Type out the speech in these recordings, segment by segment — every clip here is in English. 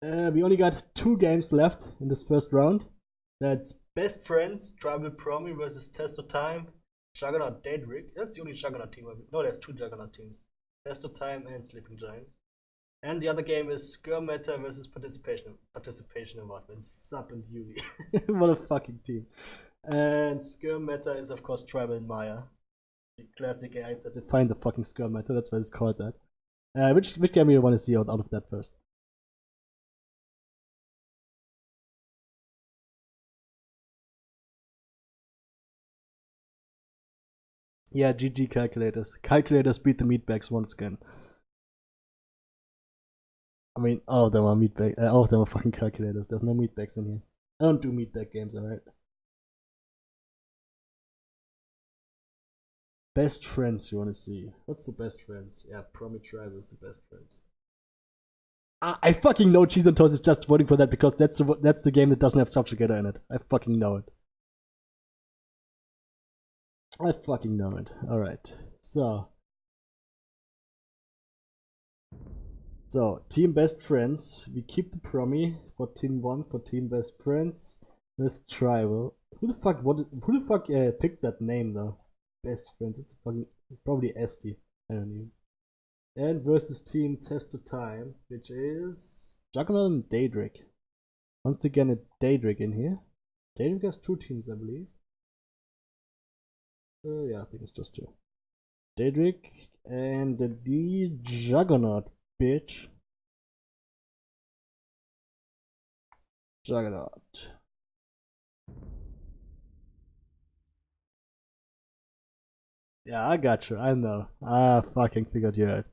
We only got 2 games left in this first round. That's Best Friends, Tribal Promi versus Test of Time, Juggernaut Daedric. That's the only Juggernaut team. No, there's 2 Juggernaut teams. Test of Time and Sleeping Giants. And the other game is Skirm Meta versus Participation Award. And Sub and Yuli. What a fucking team. And Skirm Meta is, of course, Tribal and Maya. The classic AIs that define the fucking Skirm Meta. That's why it's called that. Which game you want to see out of that first? Yeah, GG calculators. Calculators beat the meatbags once again. I mean, all of them are meatbags. All of them are fucking calculators. There's no meatbags in here. I don't do meatbag games, alright? Best friends you want to see. What's the best friends? Yeah, Promi Tribe is the best friends. I fucking know Cheese and Toast is just voting for that because that's the game that doesn't have Subjugator in it. I fucking know it. I fucking know it. Alright. So, Team Best Friends. We keep the Promi for Team 1 for Team Best Friends with Tribal. Who the fuck picked that name though? Best Friends. It's fucking probably Esti. I don't know. And versus Team Test of Time, which is Juggernaut and Daedric. Once again, a Daedric in here. Daedric has 2 teams, I believe. Yeah, I think it's just 2. Daedric and the Juggernaut, bitch. Juggernaut. Yeah, I got you. I know. I fucking figured you out.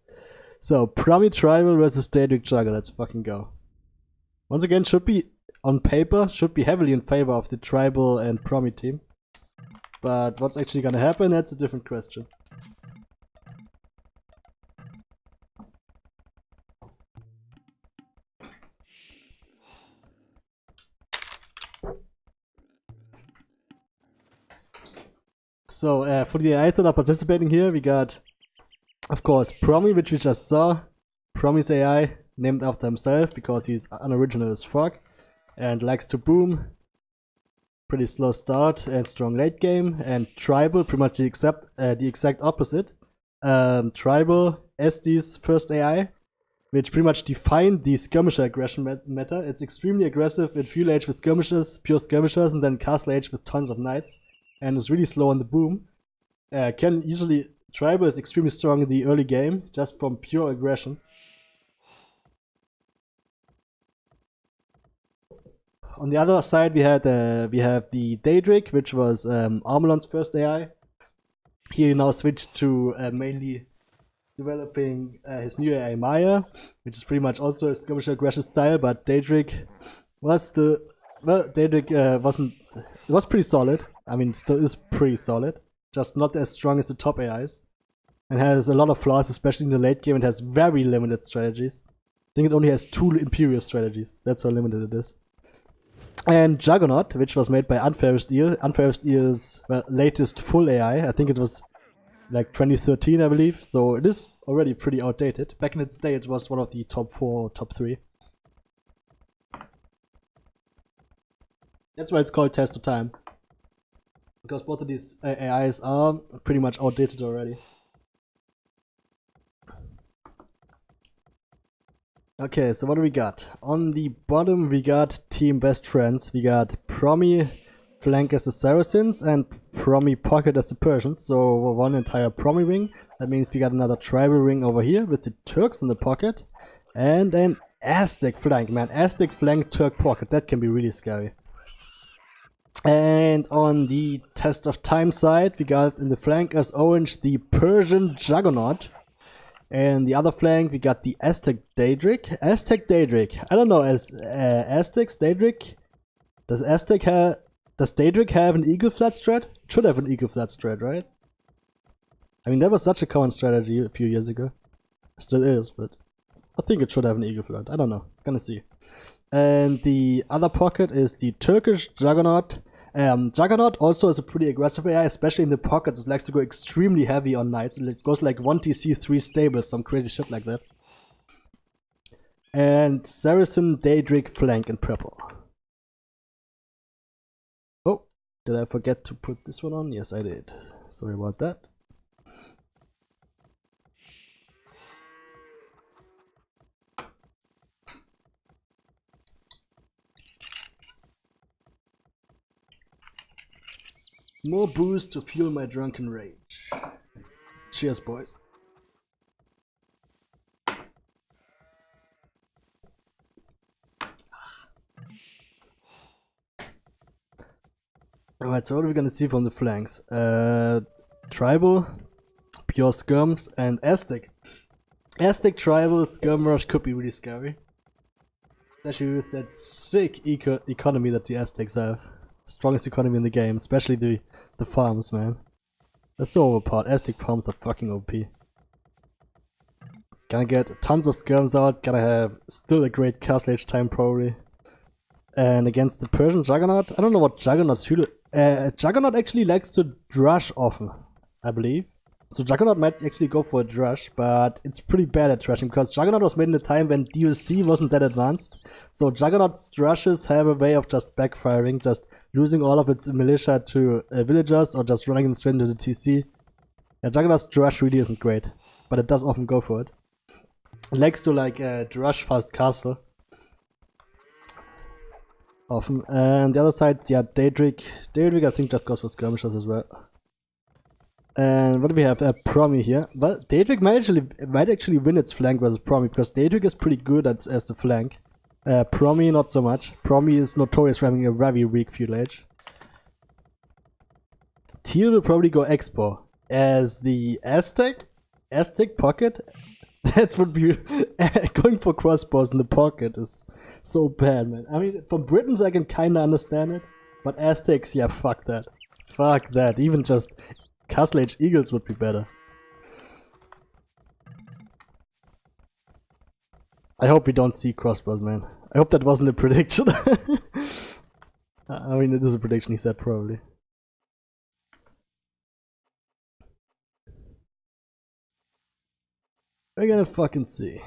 So, Promi Tribal versus Daedric Jugger. Let's fucking go. Once again, should be on paper, should be heavily in favor of the Tribal and Promi team. But what's actually gonna happen, that's a different question. So, for the AIs that are participating here, we got, of course, Promi, which we just saw. Promi's AI, named after himself because he's unoriginal as fuck and likes to boom. Pretty slow start and strong late game. And Tribal, pretty much the exact opposite. Tribal, Esti's first AI, which pretty much defined the skirmisher aggression meta. It's extremely aggressive in Fuel Age with skirmishers, pure skirmishers, and then Castle Age with tons of knights. And it's really slow on the boom. Tribal is extremely strong in the early game, just from pure aggression. On the other side, we have the Daedric, which was Armelon's first AI. Here he now switched to mainly developing his new AI Maya, which is pretty much also a skirmisher aggression style, but Daedric was pretty solid. I mean, still is pretty solid, just not as strong as the top AIs, and has a lot of flaws, especially in the late game. It has very limited strategies. I think it only has 2 Imperial strategies. That's how limited it is. And Juggernaut, which was made by Unfairest Ear. Unfairest Ear's latest full AI. I think it was like 2013, I believe. So it is already pretty outdated. Back in its day, it was one of the top 4 or top 3. That's why it's called Test of Time. Because both of these AIs are pretty much outdated already. Okay, so what do we got? On the bottom we got Team Best Friends. We got Promi flank as the Saracens and Promi pocket as the Persians. So one entire Promi ring. That means we got another tribal ring over here with the Turks in the pocket. And an Aztec flank, man. Aztec flank Turk pocket. That can be really scary. And on the Test of Time side, we got in the flank as orange the Persian Juggernaut. And the other flank, we got the Aztec Daedric. Aztec Daedric. I don't know, Aztec's Daedric? Does Daedric have an Eagle Flat strat? It should have an Eagle Flat strat, right? I mean, that was such a common strategy a few years ago. Still is, but I think it should have an Eagle Flat. I don't know. Gonna see. And the other pocket is the Turkish Juggernaut. Juggernaut also is a pretty aggressive AI, especially in the pockets. It likes to go extremely heavy on knights. It goes like 1 TC 3 stables, some crazy shit like that. And Saracen, Daedric, flank in purple. Oh, did I forget to put this one on? Yes, I did. Sorry about that. More booze to fuel my drunken rage. Cheers, boys. Alright, so what are we gonna see from the flanks? Tribal, pure skirms, and Aztec. Aztec, tribal, skirm rush could be really scary. Especially with that sick economy that the Aztecs have. Strongest economy in the game, especially the farms, man. They're so overpowered. Aztec farms are fucking OP. Gonna get tons of skirms out, gonna have still a great castle age time probably. And against the Persian Juggernaut, I don't know what Juggernaut's fuel. Juggernaut actually likes to drush often, I believe. So Juggernaut might actually go for a drush, but it's pretty bad at drushing because Juggernaut was made in a time when DOC wasn't that advanced. So Juggernaut's drushes have a way of just backfiring, just losing all of its militia to villagers or just running them straight into the TC. Yeah, Juggernaut's drush really isn't great, but it does often go for it. It likes to like drush fast castle. Often. And the other side, yeah, Daedric. Daedric I think just goes for skirmishers as well. And what do we have? Promi here. Well, Daedric might actually win its flank versus Promi because Daedric is pretty good as the flank. Promi not so much. Promi is notorious for having a very weak feudal age. Teal will probably go Expo as the Aztec pocket. That would be going for crossbows in the pocket is so bad, man. I mean, for Britons I can kinda understand it, but Aztecs, yeah, fuck that. Fuck that. Even just Castle Age Eagles would be better. I hope we don't see crossbows, man. I hope that wasn't a prediction. I mean, it is a prediction, he said, probably. We're gonna fucking see.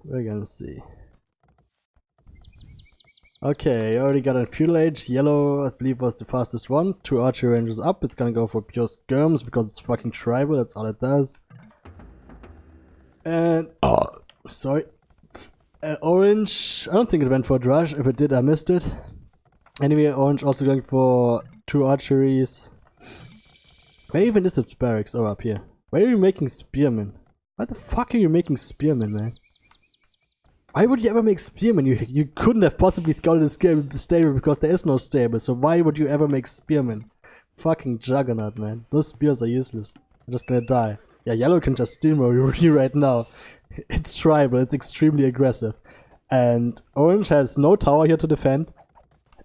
We're gonna see. Okay, already got a feudal age. Yellow, I believe, was the fastest one. 2 archery ranges up. It's gonna go for pure skirms because it's fucking tribal. That's all it does. And sorry. Orange, I don't think it went for a drush. If it did, I missed it. Anyway, orange also going for 2 archeries. Where even is the barracks? Oh, up here. Where are you making spearmen? Why the fuck are you making spearmen, man? Why would you ever make spearmen? You couldn't have possibly scouted the stable because there is no stable, so why would you ever make spearmen? Fucking Juggernaut, man. Those spears are useless. I'm just gonna die. Yeah, yellow can just steamroll you right now. It's tribal, it's extremely aggressive. And orange has no tower here to defend.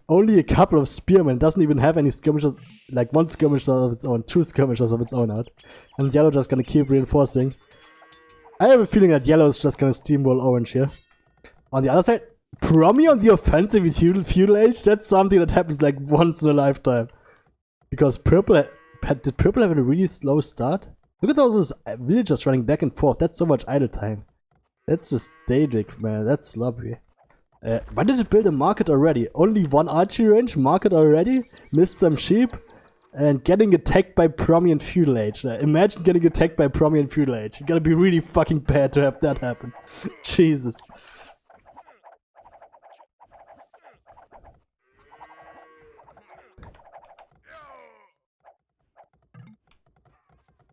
Only a couple of spearmen, doesn't even have any skirmishers, like 1 skirmisher of its own, 2 skirmishers of its own out. And yellow just gonna keep reinforcing. I have a feeling that yellow is just gonna steamroll orange here. On the other side, Promi on the offensive with feudal age, that's something that happens like once in a lifetime. Because purple, did purple have a really slow start? Look at all those villagers running back and forth, that's so much idle time. That's just Daedric, man, that's sloppy. Why did it build a market already? Only 1 archery range, market already? Missed some sheep? And getting attacked by Promi and feudal age. Imagine getting attacked by Promi and feudal age. You gotta be really fucking bad to have that happen. Jesus.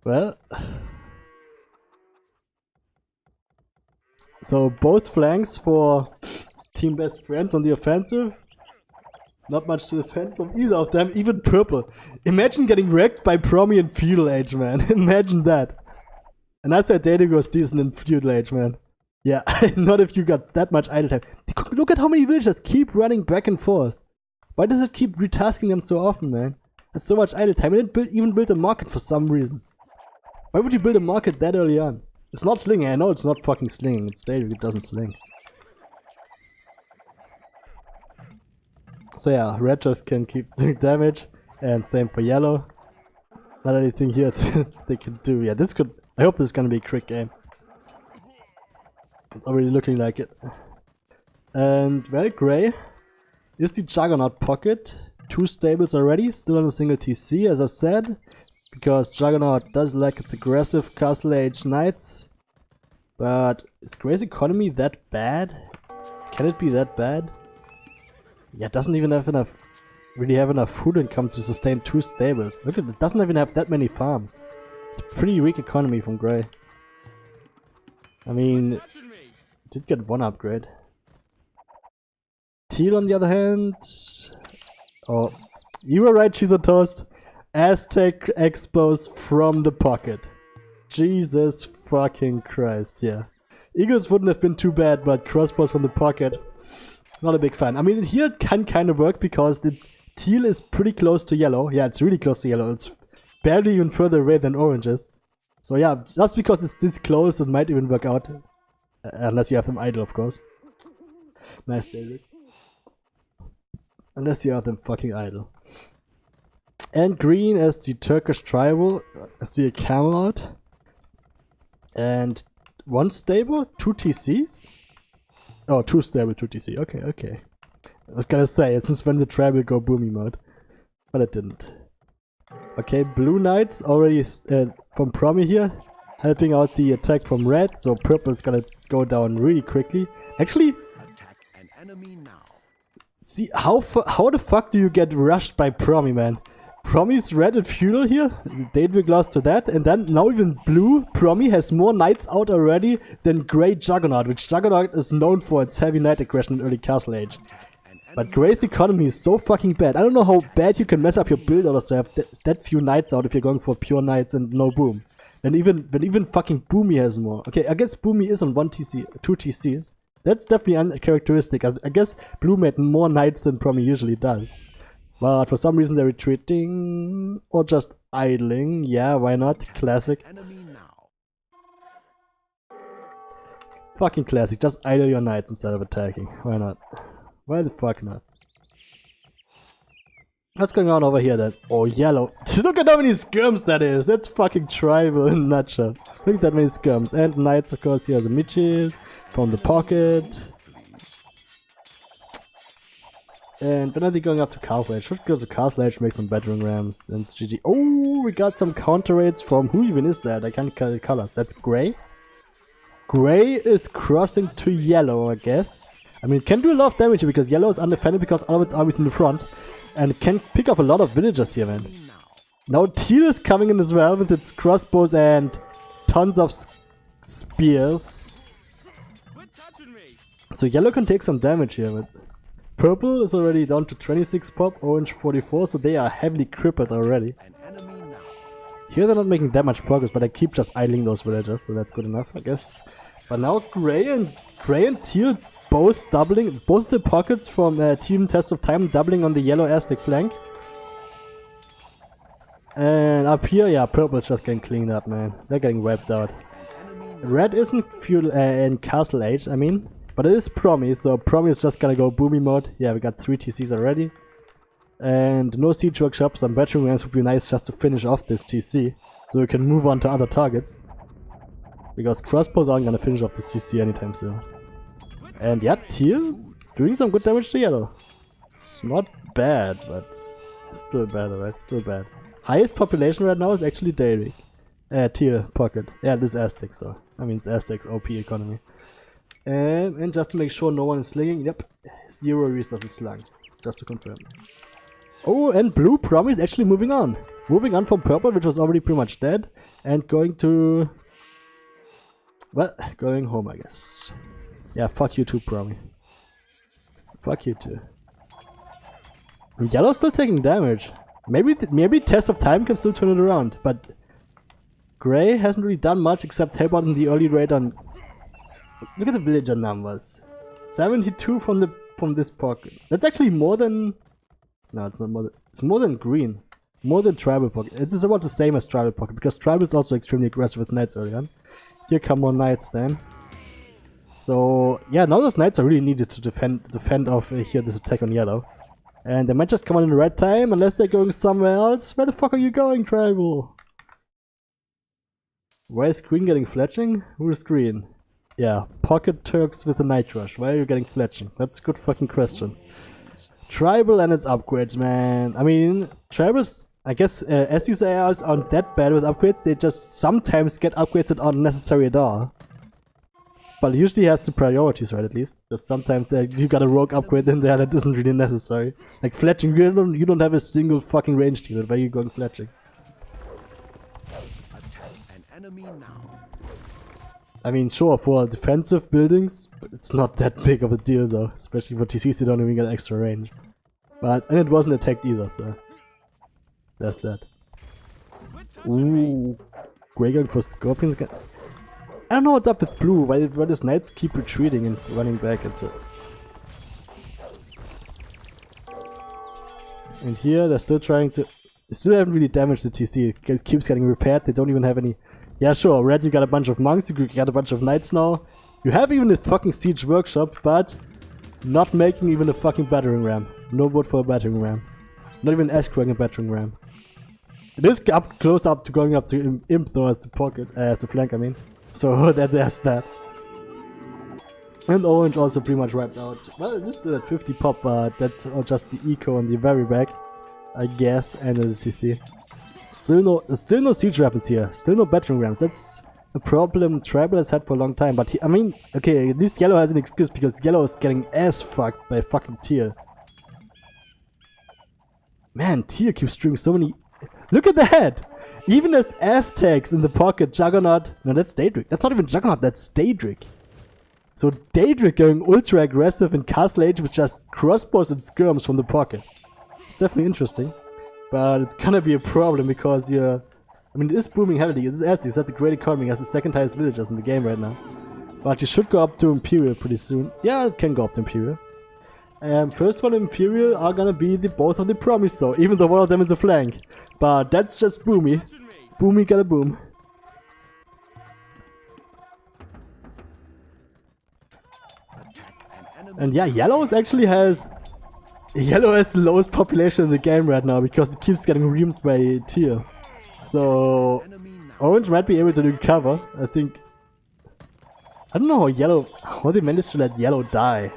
Well, so both flanks for team best friends on the offensive. Not much to defend from either of them, even purple. Imagine getting wrecked by Promi and feudal age, man. Imagine that. And I said Daedric was decent in feudal age, man. Yeah, not if you got that much idle time. Look at how many villagers keep running back and forth. Why does it keep retasking them so often, man? It's so much idle time. I didn't even build a market for some reason. Why would you build a market that early on? It's not slinging, I know it's not fucking slinging. It's Daedric, it doesn't sling. So yeah, red just can keep doing damage, and same for yellow. Not anything here they can do. Yeah, this could... I hope this is gonna be a quick game. It's already looking like it. And well, Grey is the Juggernaut pocket. 2 stables already, still on a single TC as I said. Because Juggernaut does like its aggressive Castle Age Knights. But is Grey's economy that bad? Can it be that bad? Yeah, it doesn't even have enough, really have enough food income to sustain 2 stables. Look at this, it doesn't even have that many farms. It's a pretty weak economy from Grey. I mean, it did get 1 upgrade. Teal on the other hand... Oh, you were right, Cheese on Toast. Aztec Expos from the pocket. Jesus fucking Christ, yeah. Eagles wouldn't have been too bad, but crossbows from the pocket, not a big fan. I mean, here it can kind of work because the teal is pretty close to yellow. Yeah, it's really close to yellow. It's barely even further away than orange is. So yeah, just because it's this close, it might even work out. Unless you have them idle, of course. Nice, David. Unless you have them fucking idle. And green as the Turkish tribal. I see a camel out. And 1 stable, 2 TCs? Oh, 2 stable, 2 TC. Okay, okay. I was gonna say, since when the tribal go boomy mode? But it didn't. Okay, blue knights already from Promi here. Helping out the attack from red. So purple is gonna go down really quickly. Actually, attack an enemy now. See, how the fuck do you get rushed by Promi, man? Promi's red and feudal here, Daedric lost to that, and then now even blue, Promi has more knights out already than Grey Juggernaut, which Juggernaut is known for its heavy knight aggression in early Castle Age. But Grey's economy is so fucking bad. I don't know how bad you can mess up your build orders to have that few knights out if you're going for pure knights and no boom. And even fucking Boomy has more. Okay, I guess Boomy is on 1 TC, 2 TCs. That's definitely uncharacteristic. I guess blue made more knights than Promi usually does. But for some reason they're retreating or just idling. Yeah, why not? Classic. Fucking classic. Just idle your knights instead of attacking. Why not? Why the fuck not? What's going on over here then? Oh, yellow. Look at how many skirms that is. That's fucking tribal in a nutshell. Look at that many skirms. And knights, of course. Here's a Michi from the pocket. And when are they going up to Castle Age? Should go to Castle Age, make some bedroom rams, and it's GG. Oh, we got some counter raids from, who even is that? I can't tell the colors. That's Grey. Grey is crossing to yellow, I guess. I mean, it can do a lot of damage here because yellow is undefended because all of its armies in the front. And it can pick off a lot of villagers here, man. Now teal is coming in as well with its crossbows and tons of spears. So yellow can take some damage here, but purple is already down to 26 pop, orange 44, so they are heavily crippled already. Here they're not making that much progress, but I keep just idling those villagers, so that's good enough, I guess. But now Grey and teal both doubling, both the pockets from Team Test of Time doubling on the yellow Aztec flank. And up here, yeah, purple is just getting cleaned up, man. They're getting wiped out. Red isn't feudal in Castle Age, I mean. But it is Promi, so Promi is just gonna go boomy mode. Yeah, we got 3 TCs already. And no siege workshops, some bedroom rams would be nice just to finish off this TC. So we can move on to other targets. Because crossbows aren't gonna finish off this TC anytime soon. And yeah, teal doing some good damage to yellow. It's not bad, but still bad, alright, still bad. Highest population right now is actually Daedric. Teal pocket. Yeah, this is Aztec, so I mean it's Aztec's OP economy. And just to make sure no one is slinging, yep, 0 resources slung, just to confirm. Oh, and blue Promi is actually moving on. Moving on from purple, which was already pretty much dead, and going to... well, going home, I guess. Yeah, fuck you too, Promi. Fuck you too. And yellow's still taking damage. Maybe Test of Time can still turn it around, but... Grey hasn't really done much except help out in the early raid on... Look at the villager numbers. 72 from this pocket. That's actually more than... No, it's not more than... It's more than green. More than tribal pocket. It's about the same as tribal pocket, because tribal is also extremely aggressive with knights early on. Here come more knights then. So yeah, now those knights are really needed to defend off here this attack on yellow. And they might just come on in the right time, unless they're going somewhere else. Where the fuck are you going, tribal? Why is green getting fletching? Who is green? Yeah, pocket Turks with a night rush. Why are you getting fletching? That's a good fucking question. Tribal and its upgrades, man. I mean, tribals, I guess, as these AIs aren't that bad with upgrades, they just sometimes get upgrades that aren't necessary at all. But it usually has the priorities, right, at least. Just sometimes you got a rogue upgrade in there that isn't really necessary. Like fletching, you don't have a single fucking range deal. Where are you going fletching? Attack an enemy now. I mean, sure, for defensive buildings, but it's not that big of a deal though. Especially for TCs, they don't even get extra range. And it wasn't attacked either, so... There's that. Ooh. Grey going for Scorpions. I don't know what's up with blue, why these knights keep retreating and running back, it's it. And here they're still trying to... They still haven't really damaged the TC, it keeps getting repaired, they don't even have any... Yeah sure, red you got a bunch of monks, you got a bunch of knights now. You have even a fucking siege workshop, but... Not making even a fucking battering ram. No vote for a battering ram. Not even escrowing a battering ram. It is close up to going up to imp though as the pocket, as the flank I mean. So there's that. And orange also pretty much wiped out. Well, it is still at 50 pop, but that's just the eco on the very back, I guess, and the CC. Still no siege weapons here. Still no battering rams. That's a problem Tribal has had for a long time. But I mean, okay, at least yellow has an excuse because yellow is getting ass fucked by fucking teal. Man, teal keeps streaming so many. Look at that! Even as Aztecs in the pocket, Juggernaut... No, that's Daedric. That's not even Juggernaut, that's Daedric. So Daedric going ultra aggressive in Castle Age with just crossbows and skirms from the pocket. It's definitely interesting. But it's gonna be a problem because you're... I mean, it is booming heavily. It is Aztecs, that's a great economy. It has the second highest villagers in the game right now. But you should go up to Imperial pretty soon. Yeah, it can go up to Imperial. First one Imperial are gonna be both of the promise though, even though one of them is a flank. But that's just boomy. Boomy gotta boom. And yeah, yellow actually has... Yellow has the lowest population in the game right now because it keeps getting reamed by teal. So... Orange might be able to recover, I think. I don't know how they managed to let yellow die.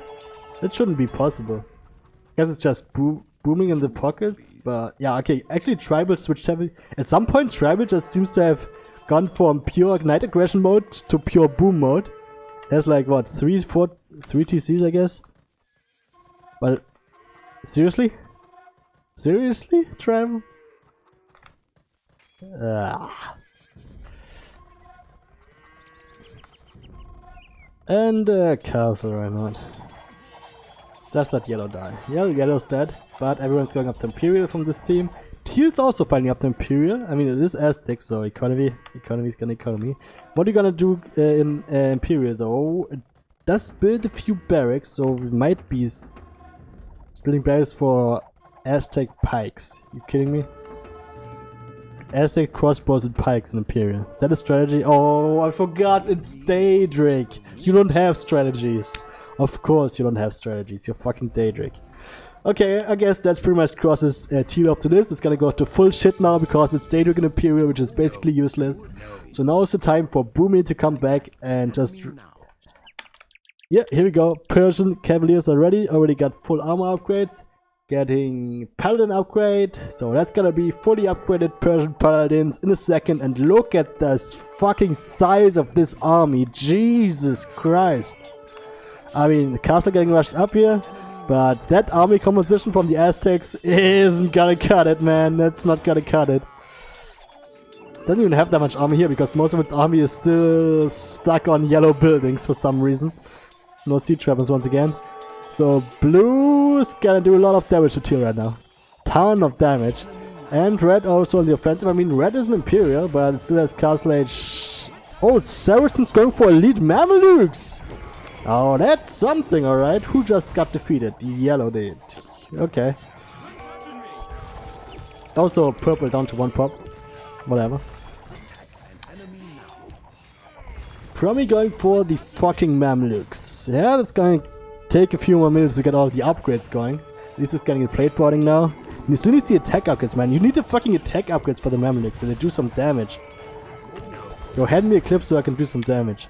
That shouldn't be possible. I guess it's just booming in the pockets, but yeah, okay, actually Tribal switched heavily. At some point Tribal just seems to have gone from pure Knight aggression mode to pure boom mode. There's like what, 3 TCs I guess? But seriously? Seriously, Tribal? And castle right now. Just let yellow die. Yeah, yellow's dead, but everyone's going up to Imperial from this team. Teal's also finally up to Imperial. I mean, it is Aztec, so economy's gonna economy. What are you gonna do in Imperial though? It does build a few barracks, so it might be building barracks for Aztec pikes. You kidding me? Aztec crossbows and pikes in Imperial. Is that a strategy? Oh, I forgot, it's Daedric. You don't have strategies. Of course you don't have strategies, you're fucking Daedric. Okay, I guess that's pretty much crosses teal off to this. It's gonna go to full shit now because it's Daedric and Imperial, which is basically useless. So now is the time for Boomy to come back and just... Yeah, here we go. Persian Cavaliers are ready. Already got full armor upgrades. Getting Paladin upgrade. So that's gonna be fully upgraded Persian Paladins in a second. And look at the fucking size of this army. Jesus Christ. I mean, the castle getting rushed up here, but that army composition from the Aztecs isn't gonna cut it, man. That's not gonna cut it. Doesn't even have that much army here because most of its army is still stuck on yellow buildings for some reason. No siege weapons once again. So blue's gonna do a lot of damage to teal right now. Ton of damage. And red also on the offensive. I mean, red is an Imperial, but it still has Castle Age. Oh, Saracen's going for elite Mamelukes! Oh, that's something, alright. Who just got defeated? The yellow did. Okay. Also, purple down to 1 pop. Whatever. Promi going for the fucking Mamluks. Yeah, that's going to take a few more minutes to get all the upgrades going. At least it's getting a plate boarding now. And you still need the attack upgrades, man. You need the fucking attack upgrades for the Mamluks so they do some damage. Yo, hand me a clip so I can do some damage.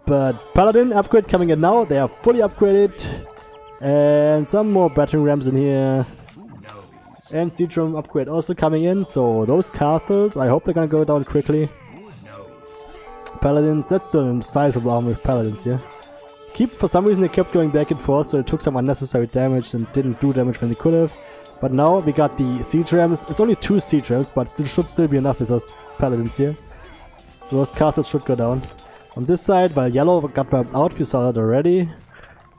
But Paladin upgrade coming in now. They are fully upgraded. And some more battering rams in here. And siege ram upgrade also coming in. So those castles, I hope they're gonna go down quickly. Paladins, that's still a sizable army of paladins, yeah. For some reason they kept going back and forth, so it took some unnecessary damage and didn't do damage when they could have. But now we got the siege rams. It's only 2 siege rams, but it should still be enough with those paladins here. Those castles should go down. On this side, while yellow got wiped out, we saw that already.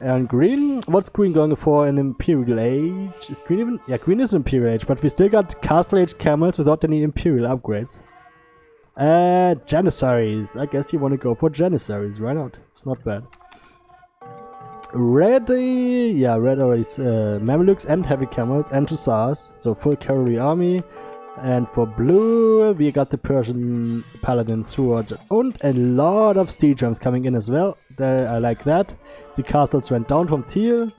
And green, what's green going for in Imperial Age? Is green even? Yeah, green is Imperial Age, but we still got Castle Age camels without any Imperial upgrades. Janissaries. I guess you want to go for Janissaries, why not? It's not bad. Red, yeah, red already Mamelukes and heavy camels and Hussars, so full cavalry army. And for blue, we got the Persian paladins throughout, and a lot of siege rams coming in as well. I like that. The castles went down from teal.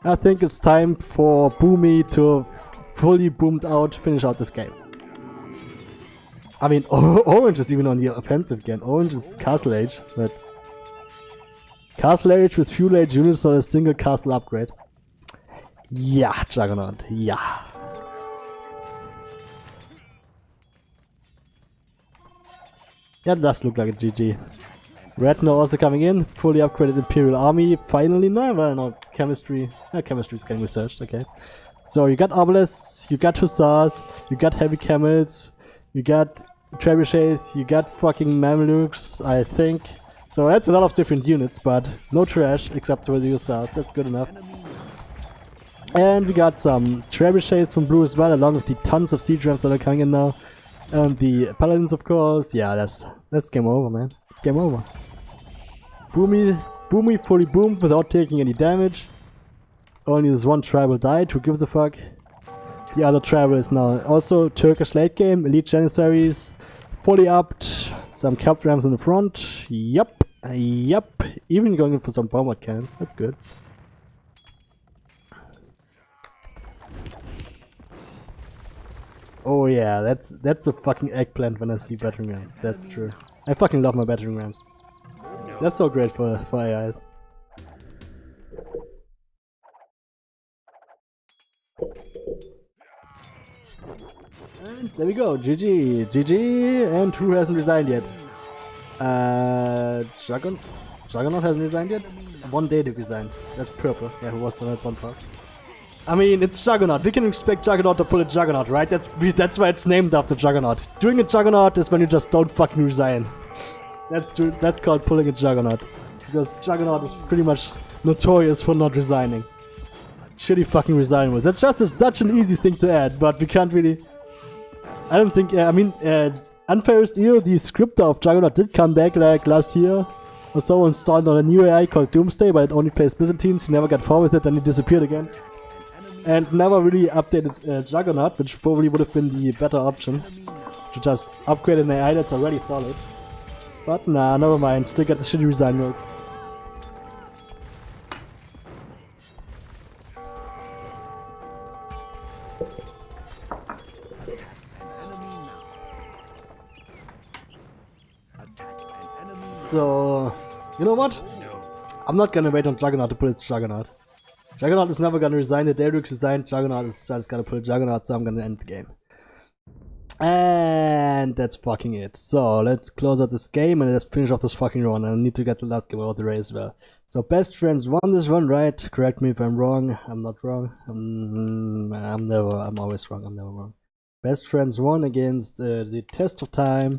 I think it's time for Boomy to fully boomed out, finish out this game. I mean, orange is even on the offensive again. Orange is Castle Age, but Castle Age with Fuel Age units on a single castle upgrade. Yeah, Juggernaut, yeah. That does look like a GG. Red now also coming in, fully upgraded Imperial Army, finally. No, chemistry. Chemistry is getting researched, okay. So you got obelisks, you got hussars, you got heavy camels, you got trebuchets, you got fucking Mamelukes, I think. So that's a lot of different units, but no trash except for the hussars, that's good enough. And we got some trebuchets from blue as well, along with the tons of siege rams that are coming in now. And the paladins, of course. Yeah, that's game over, man. It's game over. Boomy fully boomed without taking any damage. Only this one tribal died, who gives a fuck. The other tribal is now also Turkish late game, elite janissaries, fully upped, some cav rams in the front. Yup, even going in for some bomber cannons, that's good. Oh yeah, that's a fucking eggplant when I see battering rams, that's true. I fucking love my battering rams. That's so great for AIs. And there we go, GG, and who hasn't resigned yet? Juggernaut hasn't resigned yet? One day to resign, that's purple, yeah, who was on that one part. I mean, it's Juggernaut, we can expect Juggernaut to pull a Juggernaut, right? That's why it's named after Juggernaut. Doing a Juggernaut is when you just don't fucking resign. That's called pulling a Juggernaut. Because Juggernaut is pretty much notorious for not resigning. Shitty fucking resign words. That's just such an easy thing to add, but we can't really... I don't think... I mean, Unfairest Eel, the scripter of Juggernaut, did come back like last year or so, installed on a new AI called Doomsday, but it only plays Byzantines. He never got far with it, and he disappeared again. And never really updated Juggernaut, which probably would have been the better option. To just upgrade an AI that's already solid. But nah, never mind, still got the shitty resign words. So, you know what? I'm not gonna wait on Juggernaut to pull its Juggernaut. Juggernaut is never gonna resign, the Daedric resigned, Juggernaut is just gonna pull a Juggernaut, so I'm gonna end the game. And that's fucking it. So let's close out this game and let's finish off this fucking run. I need to get the last game out of the way as well. So best friends won this run, right? Correct me if I'm wrong. I'm not wrong. I'm always wrong. I'm never wrong. Best friends won against the test of time.